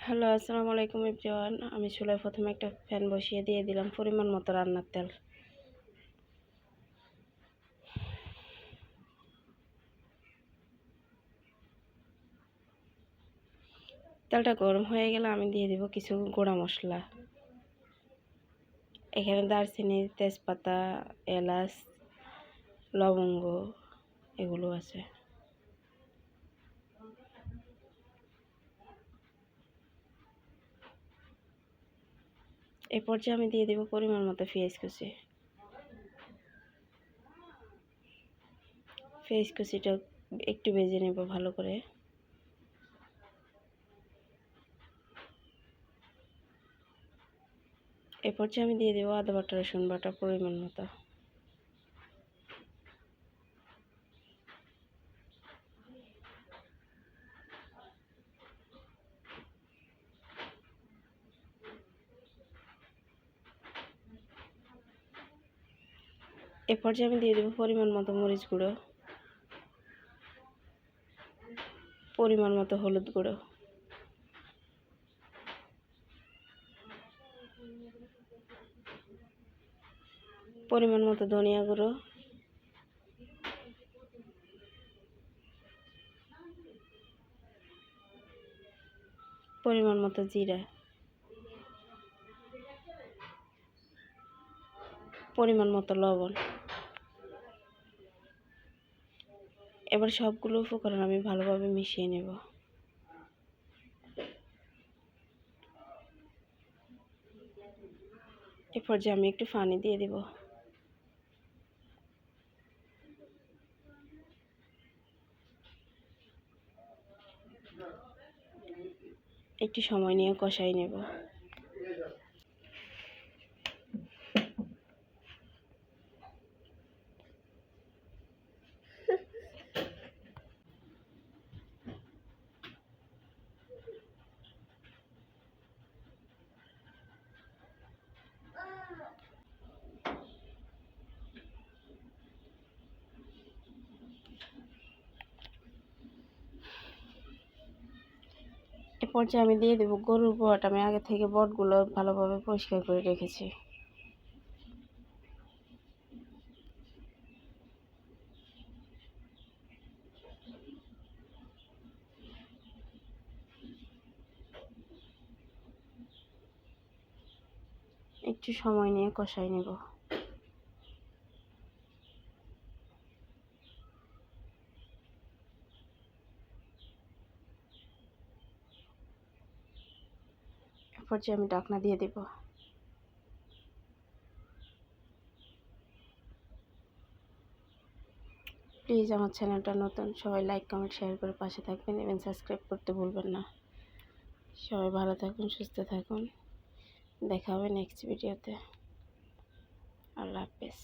Hello, আসসালামু আলাইকুম everyone. আমি চুলায় প্রথমে একটা ফ্যান বসিয়ে দিয়ে দিলাম পরিমাণ মতো রান্নার তেল। তেলটা গরম হয়ে গেলে আমি দিয়ে দিব কিছু গুঁড়া মশলা। এখানে দারচিনি, তেজপাতা, এলাচ, লবঙ্গ এগুলো আছে। এই পর্যায়ে আমি দিয়ে দেব পরিমাণ মতো পেঁয়াজ কুচি। পেঁয়াজ কুচিটা একটু ভেজে নেব ভালো করে। এই পর্যায়ে আমি দিয়ে দেব আদা বাটা, রসুন বাটা পরিমাণ মতো। এই পর্যায়ে আমি দিয়ে দেব পরিমাণ মতো মরিচ গুঁড়ো, পরিমাণ মতো হলুদ গুঁড়ো, পরিমাণ মতো ধনিয়া গুঁড়ো, পরিমাণ মতো জিরা, পরিমাণ মতো লবণ। এবার সবগুলো উপকরণ আমি ভালোভাবে মিশিয়ে নেব। এ পর্যায়ে আমি একটু পানি দিয়ে দেব। একটু সময় নিয়ে কষাই নেব। এ পর্যায়ে আমি দিয়ে দেব গরুর বট। আমি আগে থেকে বটগুলো ভালোভাবে পরিষ্কার করে রেখেছি। একটু সময় নিয়ে কষাই নেব। এ পর্যায়ে আমি ঢাকনা দিয়ে দেব। প্লিজ আমার চ্যানেলটা নতুন, সবাই লাইক কমেন্ট শেয়ার করে পাশে থাকবেন এবং সাবস্ক্রাইব করতে ভুলবেন না। সবাই ভালো থাকুন, সুস্থ থাকুন। দেখা হবে নেক্সট ভিডিওতে। আল্লাহ হাফেজ।